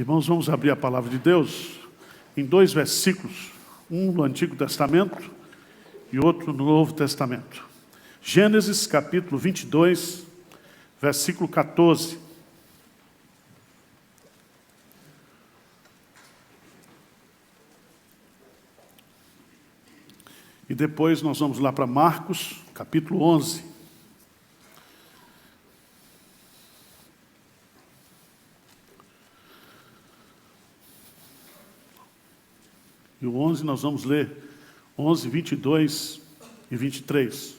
Irmãos, vamos abrir a palavra de Deus em dois versículos, um no Antigo Testamento e outro no Novo Testamento. Gênesis capítulo 22, versículo 14. E depois nós vamos lá para Marcos, capítulo 11. E o 11 nós vamos ler 11, 22 e 23.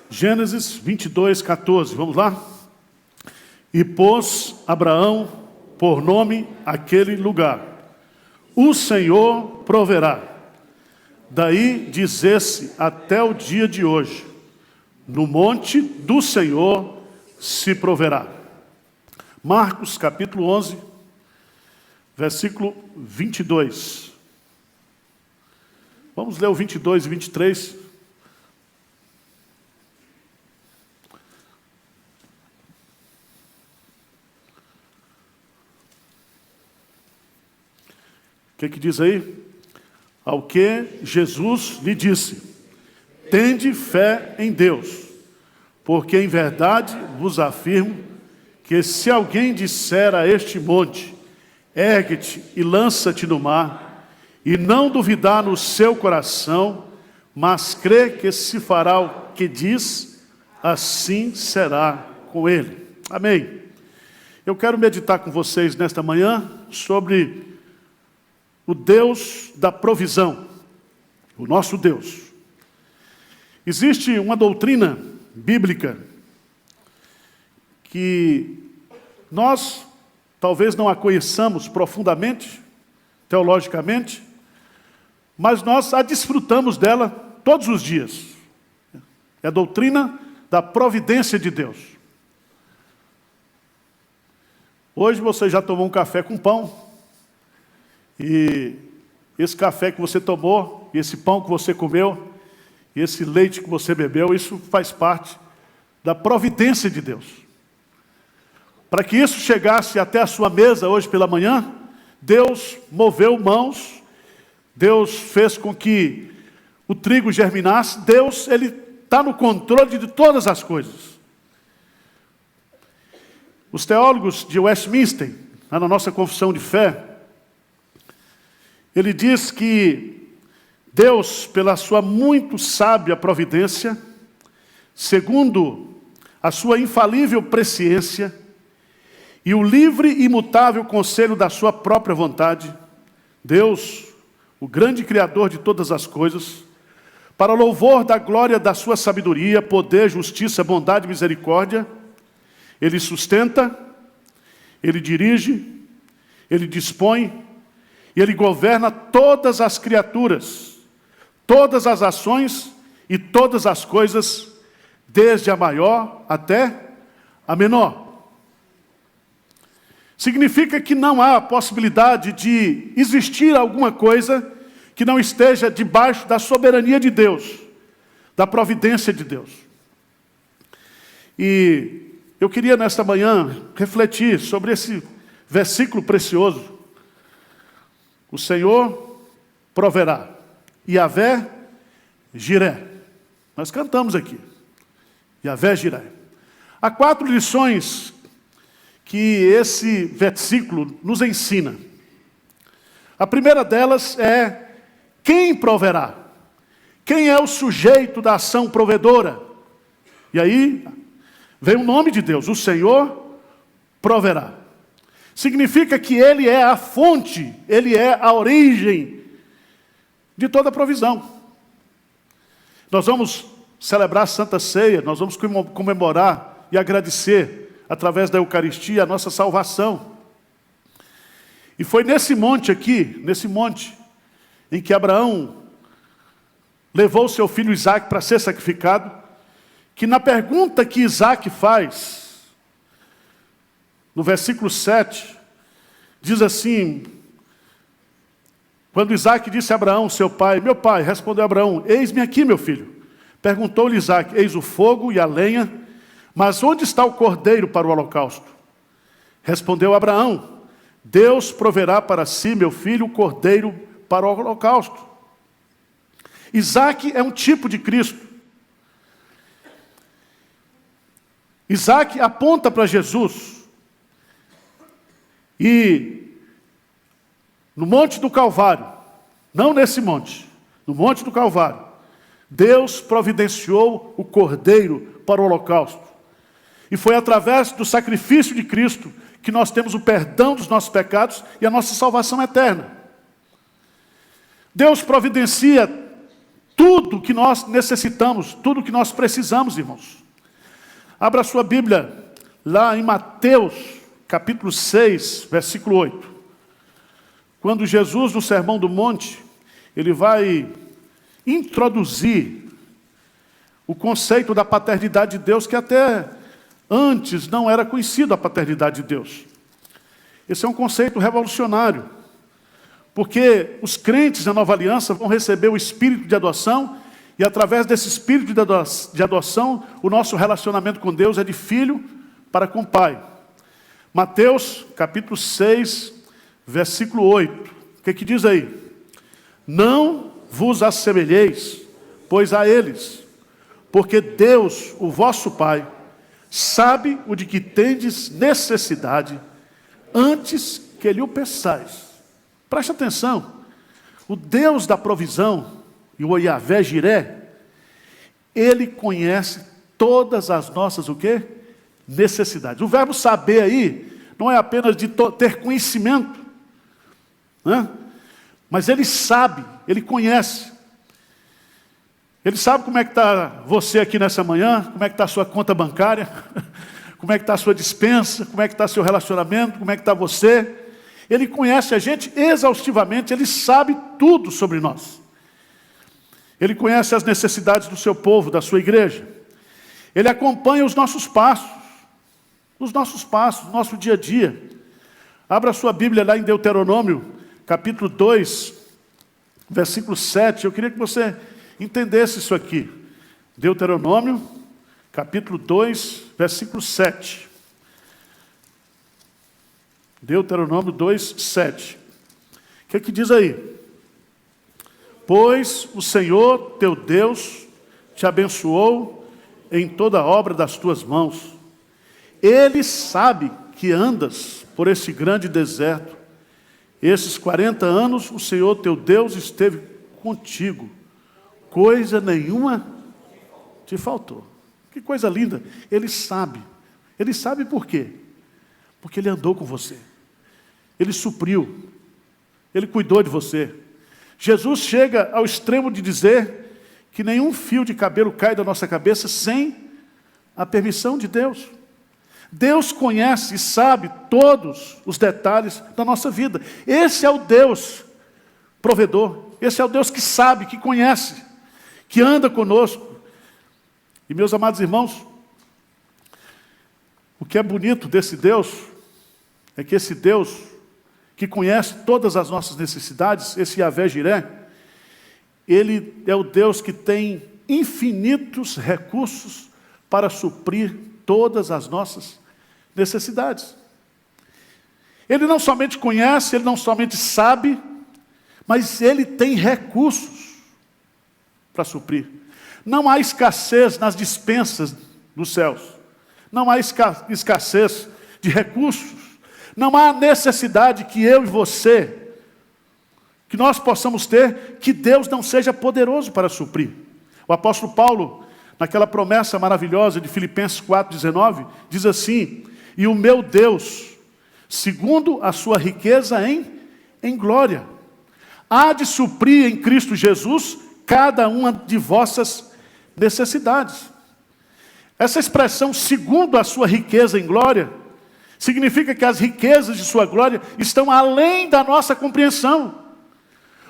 Gênesis 22, 14. Vamos lá? E pôs Abraão por nome aquele lugar: o Senhor proverá. Daí dizer-se até o dia de hoje: no monte do Senhor se proverá. Marcos capítulo 11, versículo 22. Vamos ler o 22 e 23. O que diz aí? Ao que Jesus lhe disse: tende fé em Deus, porque em verdade vos afirmo que se alguém disser a este monte: ergue-te e lança-te no mar, e não duvidar no seu coração, mas crê que se fará o que diz, assim será com ele. Amém. Eu quero meditar com vocês nesta manhã sobre o Deus da provisão, o nosso Deus. Existe uma doutrina bíblica que nós talvez não a conheçamos profundamente, teologicamente, mas nós a desfrutamos dela todos os dias. É a doutrina da providência de Deus. Hoje você já tomou um café com pão, e esse café que você tomou, esse pão que você comeu, esse leite que você bebeu, isso faz parte da providência de Deus. Para que isso chegasse até a sua mesa hoje pela manhã, Deus moveu mãos, Deus fez com que o trigo germinasse. Deus, Ele está no controle de todas as coisas. Os teólogos de Westminster, na nossa confissão de fé, ele diz que Deus, pela sua muito sábia providência, segundo a sua infalível presciência e o livre e imutável conselho da sua própria vontade, Deus, o grande Criador de todas as coisas, para louvor da glória da sua sabedoria, poder, justiça, bondade e misericórdia, Ele sustenta, Ele dirige, Ele dispõe, e Ele governa todas as criaturas, todas as ações e todas as coisas, desde a maior até a menor. Significa que não há possibilidade de existir alguma coisa que não esteja debaixo da soberania de Deus, da providência de Deus. E eu queria nesta manhã refletir sobre esse versículo precioso. O Senhor proverá. Yahvé Jiré. Nós cantamos aqui. Yahvé Jiré. Há 4 lições que esse versículo nos ensina. A primeira delas é: quem proverá? Quem é o sujeito da ação provedora? E aí vem o nome de Deus: o Senhor proverá. Significa que Ele é a fonte, Ele é a origem de toda a provisão. Nós vamos celebrar a Santa Ceia, nós vamos comemorar e agradecer, através da Eucaristia, a nossa salvação. E foi nesse monte aqui, em que Abraão levou seu filho Isaque para ser sacrificado, que na pergunta que Isaque faz, no versículo 7, diz assim: quando Isaque disse a Abraão, seu pai: meu pai, respondeu Abraão: eis-me aqui, meu filho. Perguntou-lhe Isaque: eis o fogo e a lenha, mas onde está o cordeiro para o holocausto? Respondeu Abraão: Deus proverá para si, meu filho, o cordeiro para o holocausto. Isaque é um tipo de Cristo. Isaque aponta para Jesus. E no Monte do Calvário, não nesse monte, no Monte do Calvário, Deus providenciou o cordeiro para o holocausto. E foi através do sacrifício de Cristo que nós temos o perdão dos nossos pecados e a nossa salvação eterna. Deus providencia tudo que nós necessitamos, tudo que nós precisamos, irmãos. Abra sua Bíblia lá em Mateus, capítulo 6, versículo 8. Quando Jesus, no Sermão do Monte, ele vai introduzir o conceito da paternidade de Deus, que até antes não era conhecido a paternidade de Deus. Esse é um conceito revolucionário, porque os crentes da Nova Aliança vão receber o Espírito de adoção, e através desse Espírito de adoção, o nosso relacionamento com Deus é de filho para com pai. Mateus, capítulo 6, versículo 8. O que diz aí? Não vos assemelheis, pois a eles, porque Deus, o vosso Pai, sabe o de que tendes necessidade, antes que lhe o peçais. Preste atenção, o Deus da provisão, e o Yahvé Jiré, Ele conhece todas as nossas, o quê? Necessidades. O verbo saber aí, não é apenas de ter conhecimento, né? Mas Ele sabe, Ele conhece. Ele sabe como é que está você aqui nessa manhã, como é que está a sua conta bancária, como é que está a sua despensa, como é que está seu relacionamento, como é que está você. Ele conhece a gente exaustivamente, Ele sabe tudo sobre nós. Ele conhece as necessidades do seu povo, da sua igreja. Ele acompanha os nossos passos, nosso dia a dia. Abra a sua Bíblia lá em Deuteronômio, capítulo 2, versículo 7. Eu queria que você entendesse isso aqui. Deuteronômio, capítulo 2, versículo 7. Deuteronômio 2, 7. O que diz aí? Pois o Senhor teu Deus te abençoou em toda a obra das tuas mãos. Ele sabe que andas por esse grande deserto. Esses 40 anos o Senhor teu Deus esteve contigo. Coisa nenhuma te faltou. Que coisa linda. Ele sabe. Ele sabe por quê? Porque Ele andou com você. Ele supriu. Ele cuidou de você. Jesus chega ao extremo de dizer que nenhum fio de cabelo cai da nossa cabeça sem a permissão de Deus. Deus conhece e sabe todos os detalhes da nossa vida. Esse é o Deus provedor. Esse é o Deus que sabe, que conhece, que anda conosco. E meus amados irmãos, o que é bonito desse Deus é que esse Deus que conhece todas as nossas necessidades, esse Yahvé Jiré, Ele é o Deus que tem infinitos recursos para suprir todas as nossas necessidades. Ele não somente conhece, Ele não somente sabe, mas Ele tem recursos para suprir. Não há escassez nas dispensas dos céus. Não há escassez de recursos. Não há necessidade que eu e você, que nós possamos ter, que Deus não seja poderoso para suprir. O apóstolo Paulo, naquela promessa maravilhosa de Filipenses 4,19, diz assim: e o meu Deus, segundo a sua riqueza em glória, há de suprir em Cristo Jesus cada uma de vossas necessidades. Essa expressão, segundo a sua riqueza em glória, significa que as riquezas de sua glória estão além da nossa compreensão.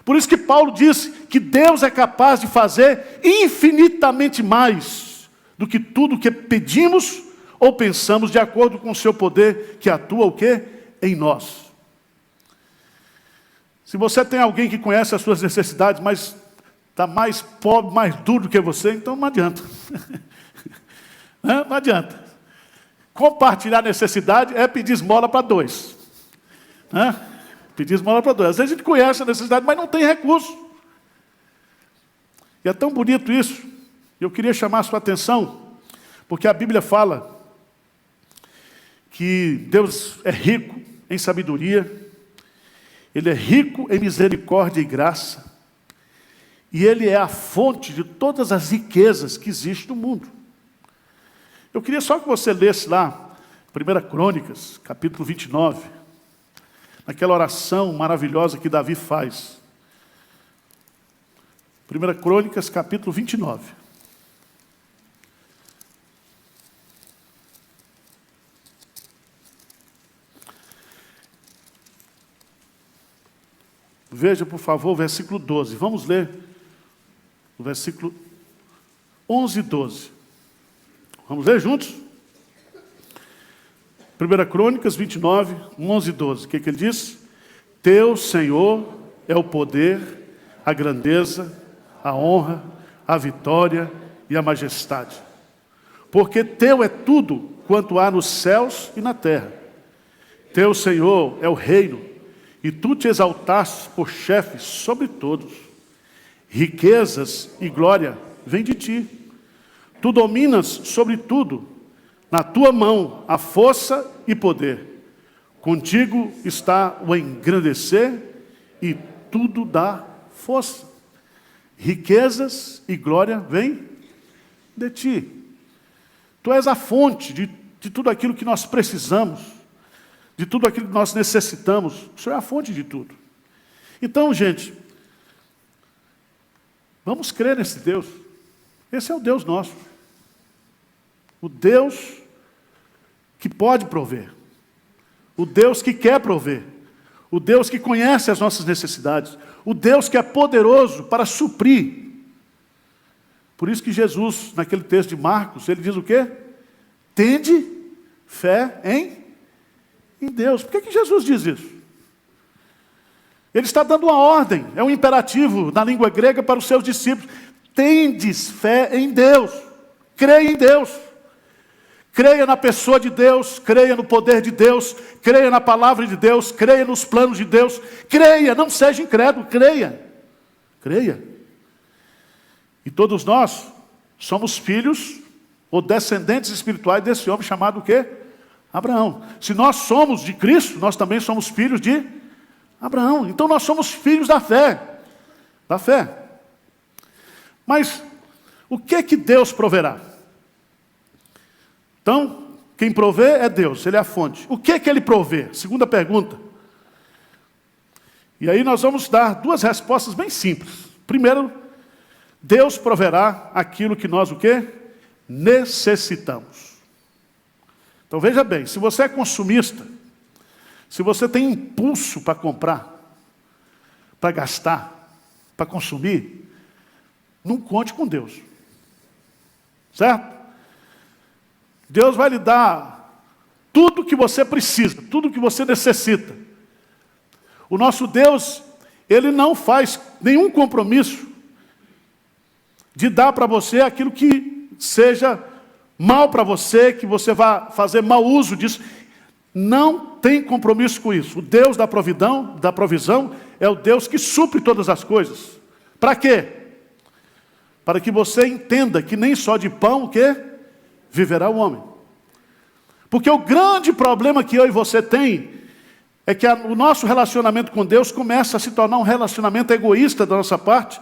Por isso que Paulo disse que Deus é capaz de fazer infinitamente mais do que tudo que pedimos ou pensamos, de acordo com o seu poder que atua o quê? Em nós. Se você tem alguém que conhece as suas necessidades, mas está mais pobre, mais duro do que você, então não adianta. Não adianta. compartilhar necessidade é pedir esmola para dois. Né? Pedir esmola para dois. Às vezes a gente conhece a necessidade, mas não tem recurso. E é tão bonito isso. Eu queria chamar a sua atenção, porque a Bíblia fala que Deus é rico em sabedoria, Ele é rico em misericórdia e graça, e Ele é a fonte de todas as riquezas que existem no mundo. Eu queria só que você lesse lá, 1 Crônicas, capítulo 29, naquela oração maravilhosa que Davi faz. 1 Crônicas, capítulo 29. Veja, por favor, o versículo 12. Vamos ler o versículo 11 e 12. Vamos ler juntos? 1 Crônicas 29, 11 e 12. O que ele diz? Teu, Senhor, é o poder, a grandeza, a honra, a vitória e a majestade. Porque teu é tudo quanto há nos céus e na terra. Teu, Senhor, é o reino, e tu te exaltaste por chefe sobre todos. Riquezas e glória vêm de ti. Tu dominas sobre tudo. Na tua mão há força e poder. Contigo está o engrandecer e tudo dá força. Riquezas e glória vêm de ti. Tu és a fonte de tudo aquilo que nós precisamos, de tudo aquilo que nós necessitamos. O Senhor é a fonte de tudo. Então, gente, vamos crer nesse Deus. Esse é o Deus nosso. O Deus que pode prover. O Deus que quer prover. O Deus que conhece as nossas necessidades. O Deus que é poderoso para suprir. Por isso que Jesus, naquele texto de Marcos, ele diz o quê? Tende fé em Deus. Por que Jesus diz isso? Ele está dando uma ordem, é um imperativo na língua grega para os seus discípulos. Tendes fé em Deus. Creia em Deus. Creia na pessoa de Deus, creia no poder de Deus, creia na palavra de Deus, creia nos planos de Deus. Creia, não seja incrédulo, creia. Creia. E todos nós somos filhos ou descendentes espirituais desse homem chamado o quê? Abraão. Se nós somos de Cristo, nós também somos filhos de Abraão. Então nós somos filhos da fé. Da fé. Mas o que Deus proverá? Então, quem provê é Deus, Ele é a fonte. O que Ele provê? Segunda pergunta. E aí nós vamos dar duas respostas bem simples. Primeiro, Deus proverá aquilo que nós o quê? Necessitamos. Então veja bem, se você é consumista, se você tem impulso para comprar, para gastar, para consumir, não conte com Deus. Certo? Deus vai lhe dar tudo que você precisa, tudo que você necessita. O nosso Deus, Ele não faz nenhum compromisso de dar para você aquilo que seja mal para você, que você vá fazer mau uso disso. Não tem compromisso com isso. O Deus da provisão é o Deus que supre todas as coisas. Para quê? Para que você entenda que nem só de pão, o quê? Viverá o homem. Porque o grande problema que eu e você tem é que o nosso relacionamento com Deus começa a se tornar um relacionamento egoísta da nossa parte,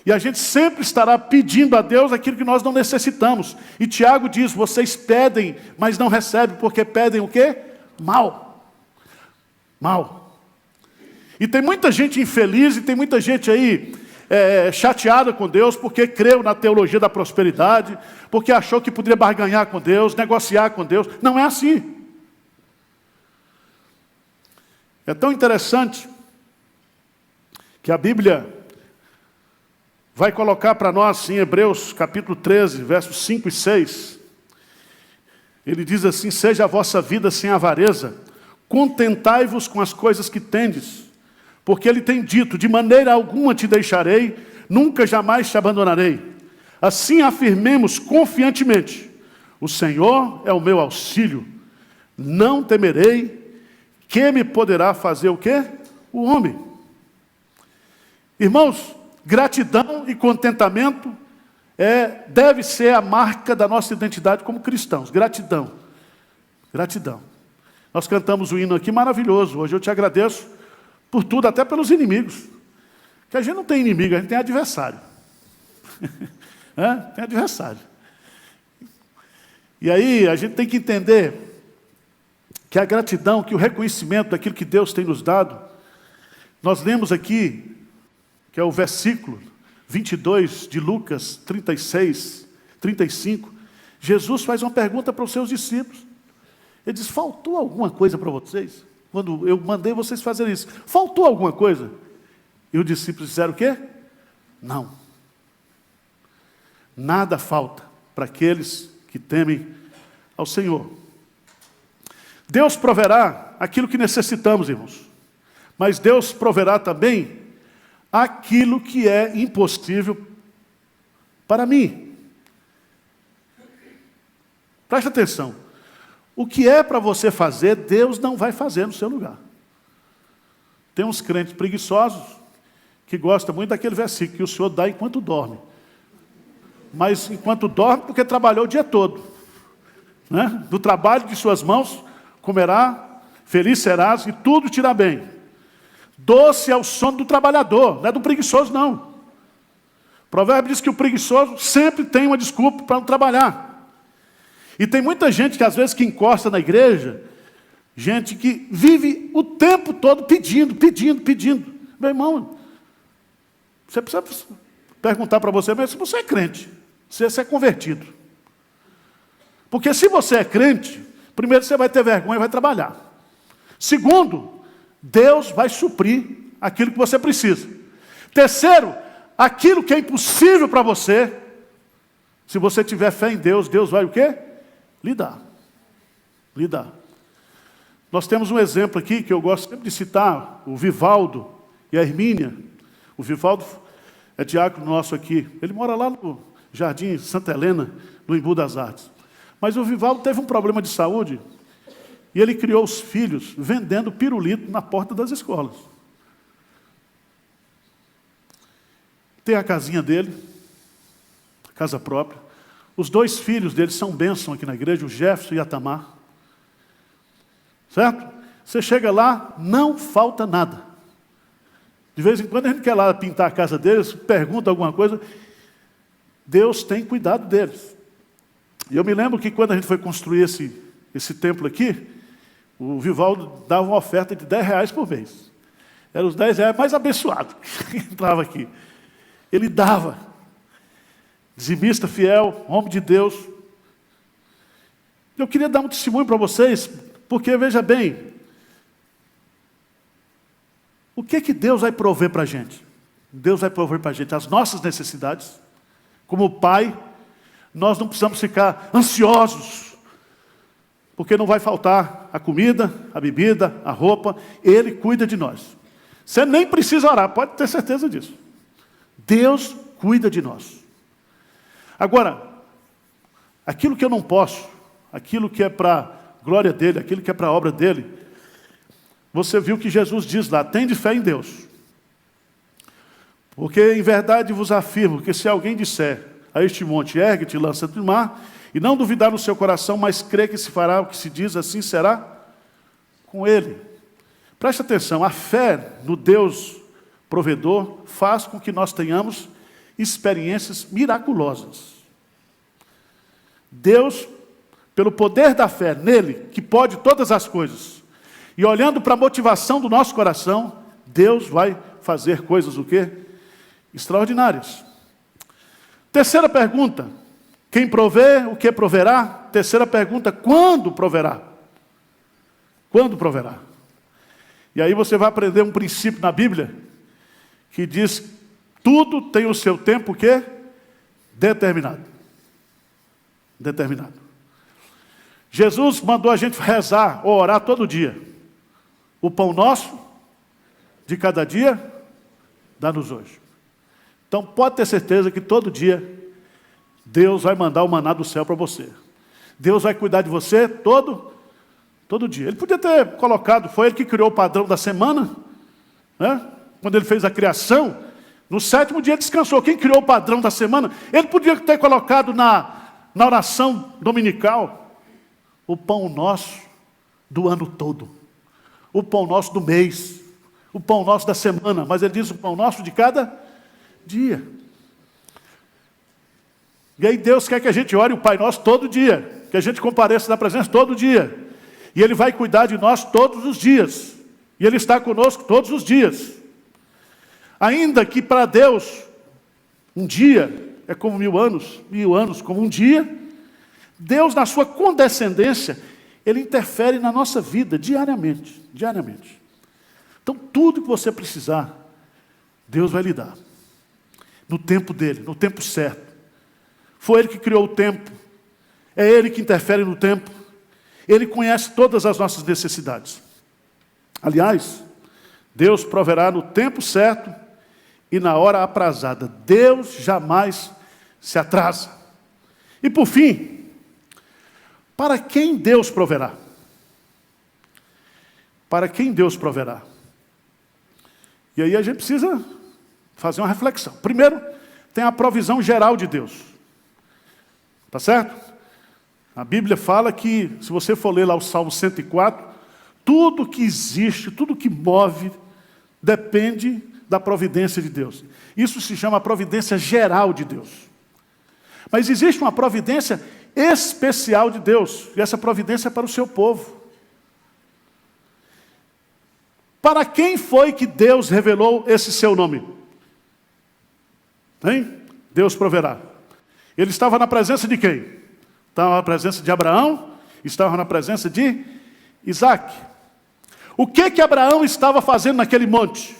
e a gente sempre estará pedindo a Deus aquilo que nós não necessitamos. E Tiago diz, vocês pedem, mas não recebem, porque pedem o quê? Mal. Mal. E tem muita gente infeliz, e tem muita gente aí chateada com Deus, porque creu na teologia da prosperidade, porque achou que poderia barganhar com Deus, negociar com Deus. Não é assim. É tão interessante que a Bíblia vai colocar para nós em Hebreus capítulo 13, versos 5 e 6. Ele diz assim, seja a vossa vida sem avareza, contentai-vos com as coisas que tendes, porque ele tem dito, de maneira alguma te deixarei, nunca jamais te abandonarei. Assim afirmemos confiantemente, o Senhor é o meu auxílio, Não temerei, que me poderá fazer o quê? O homem. Irmãos, gratidão e contentamento deve ser a marca da nossa identidade como cristãos. Gratidão. Gratidão. Nós cantamos o hino aqui maravilhoso. Hoje eu te agradeço por tudo, até pelos inimigos. Porque a gente não tem inimigo, a gente tem adversário. Tem adversário. E aí a gente tem que entender que a gratidão, que o reconhecimento daquilo que Deus tem nos dado, nós lemos aqui, que é o versículo 22 de Lucas 36, 35, Jesus faz uma pergunta para os seus discípulos. Ele diz, faltou alguma coisa para vocês? Quando eu mandei vocês fazerem isso, faltou alguma coisa? E os discípulos disseram o quê? Não. Nada falta para aqueles que temem ao Senhor. Deus proverá aquilo que necessitamos, irmãos. Mas Deus proverá também aquilo que é impossível para mim. Preste atenção. O que é para você fazer, Deus não vai fazer no seu lugar. Tem uns crentes preguiçosos que gostam muito daquele versículo que o Senhor dá enquanto dorme. Mas enquanto dorme, porque trabalhou o dia todo. Né? Do trabalho de suas mãos comerá, feliz serás e tudo te irá bem. Doce é o sono do trabalhador, não é do preguiçoso não. O provérbio diz que o preguiçoso sempre tem uma desculpa para não trabalhar. E tem muita gente que às vezes que encosta na igreja, gente que vive o tempo todo pedindo. Meu irmão, você precisa perguntar para você mesmo se você é crente, se você é convertido. Porque se você é crente, primeiro você vai ter vergonha e vai trabalhar. Segundo, Deus vai suprir aquilo que você precisa. Terceiro, aquilo que é impossível para você, se você tiver fé em Deus, Deus vai o quê? Lhe dar. Nós temos um exemplo aqui que eu gosto sempre de citar, o Vivaldo e a Hermínia. O Vivaldo é diácono nosso aqui. Ele mora lá no Jardim Santa Helena, no Embu das Artes. Mas o Vivaldo teve um problema de saúde e ele criou os filhos vendendo pirulito na porta das escolas. Tem a casinha dele, casa própria. Os 2 filhos dele são bênção aqui na igreja, o Jefferson e a Tamar. Certo? Você chega lá, não falta nada. De vez em quando a gente quer lá pintar a casa deles, pergunta alguma coisa. Deus tem cuidado deles. E eu me lembro que quando a gente foi construir esse templo aqui, o Vivaldo dava uma oferta de R$10 por mês. Eram os R$10 mais abençoados que entrava aqui. Ele dava. Dizimista fiel, homem de Deus. Eu queria dar um testemunho para vocês, porque, veja bem, o que Deus vai prover para a gente? Deus vai prover para a gente as nossas necessidades. Como pai, nós não precisamos ficar ansiosos, porque não vai faltar a comida, a bebida, a roupa. Ele cuida de nós. Você nem precisa orar, pode ter certeza disso. Deus cuida de nós. Agora, aquilo que eu não posso, aquilo que é para a glória dele, aquilo que é para a obra dele, você viu que Jesus diz lá, tende fé em Deus. Porque em verdade vos afirmo que se alguém disser a este monte, ergue-te e lança-te no mar, e não duvidar no seu coração, mas crê que se fará o que se diz, assim será com ele. Preste atenção, a fé no Deus provedor faz com que nós tenhamos experiências miraculosas. Deus, pelo poder da fé nele, que pode todas as coisas, e olhando para a motivação do nosso coração, Deus vai fazer coisas o quê? Extraordinárias. Terceira pergunta, quem provê, o que proverá? Terceira pergunta, quando proverá? Quando proverá? E aí você vai aprender um princípio na Bíblia, que diz, tudo tem o seu tempo o quê? Determinado. Determinado. Jesus mandou a gente rezar ou orar todo dia. O pão nosso, de cada dia, dá-nos hoje. Então pode ter certeza que todo dia Deus vai mandar o maná do céu para você. Deus vai cuidar de você todo Todo dia. Ele podia ter colocado, foi ele que criou o padrão da semana, né? Quando ele fez a criação, no 7º dia descansou. Quem criou o padrão da semana? Ele podia ter colocado na oração dominical o pão nosso do ano todo, o pão nosso do mês, o pão nosso da semana, mas ele diz o pão nosso de cada dia. E aí Deus quer que a gente ore o Pai Nosso todo dia, que a gente compareça na presença todo dia. E Ele vai cuidar de nós todos os dias. E Ele está conosco todos os dias. Ainda que para Deus, um dia é como 1000 anos, 1000 anos como um dia, Deus, na sua condescendência, Ele interfere na nossa vida diariamente, diariamente. Então, tudo que você precisar, Deus vai lhe dar. No tempo dEle, no tempo certo. Foi Ele que criou o tempo. É Ele que interfere no tempo. Ele conhece todas as nossas necessidades. Aliás, Deus proverá no tempo certo e na hora aprazada. Deus jamais se atrasa. E por fim, para quem Deus proverá? Para quem Deus proverá? E aí a gente precisa fazer uma reflexão. Primeiro, tem a provisão geral de Deus. Tá certo? A Bíblia fala que, se você for ler lá o Salmo 104, tudo que existe, tudo que move, depende da providência de Deus. Isso se chama providência geral de Deus. Mas existe uma providência especial de Deus, e essa providência é para o seu povo. Para quem foi que Deus revelou esse seu nome? Hein? Deus proverá. Ele estava na presença de quem? Estava na presença de Abraão, estava na presença de Isaac. O que Abraão estava fazendo naquele monte?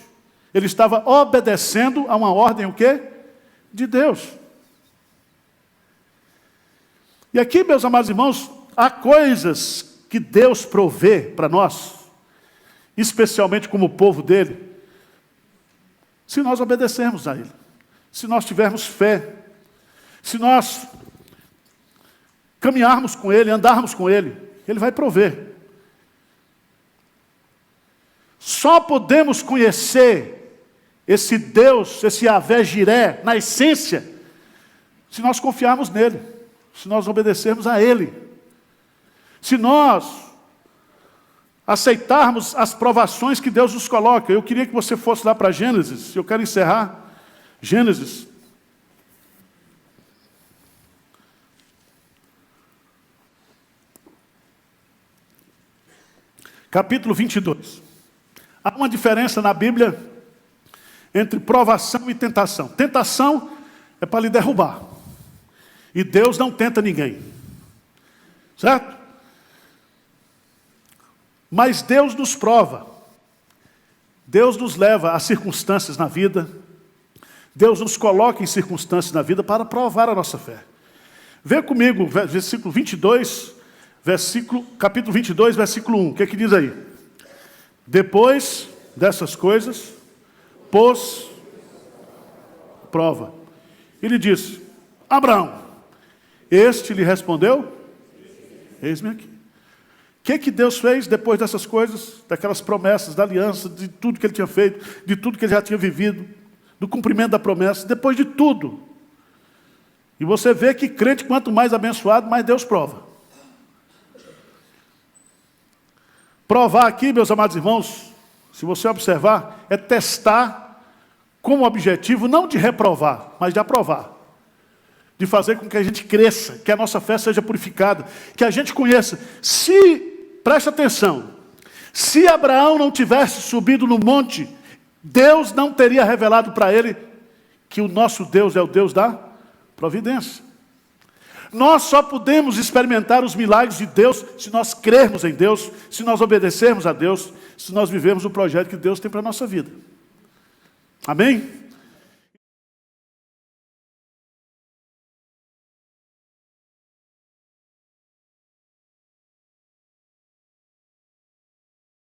Ele estava obedecendo a uma ordem, o quê? De Deus. E aqui, meus amados irmãos, há coisas que Deus provê para nós, especialmente como povo dele, se nós obedecermos a Ele, se nós tivermos fé, se nós caminharmos com Ele, andarmos com Ele, Ele vai prover. Só podemos conhecer esse Deus, esse Yahvé Jiré, na essência, se nós confiarmos nele, se nós obedecermos a Ele, se nós aceitarmos as provações que Deus nos coloca. Eu queria que você fosse lá para Gênesis, eu quero encerrar. Gênesis. Capítulo 22. Há uma diferença na Bíblia entre provação e tentação. Tentação é para lhe derrubar. E Deus não tenta ninguém. Certo? Mas Deus nos prova. Deus nos leva a circunstâncias na vida. Deus nos coloca em circunstâncias na vida para provar a nossa fé. Vê comigo, versículo 22, capítulo 22, versículo 1. O que é que diz aí? Depois dessas coisas, pôs prova. Ele disse: Abraão. Este lhe respondeu: eis-me aqui. O que Deus fez depois dessas coisas, daquelas promessas, da aliança, de tudo que ele tinha feito, de tudo que ele já tinha vivido, do cumprimento da promessa, depois de tudo? E você vê que crente, quanto mais abençoado, mais Deus prova. Provar aqui, meus amados irmãos, se você observar, é testar com o objetivo não de reprovar, mas de aprovar. De fazer com que a gente cresça, que a nossa fé seja purificada, que a gente conheça. Preste atenção, se Abraão não tivesse subido no monte, Deus não teria revelado para ele que o nosso Deus é o Deus da providência. Nós só podemos experimentar os milagres de Deus se nós crermos em Deus, se nós obedecermos a Deus, se nós vivermos o projeto que Deus tem para a nossa vida. Amém?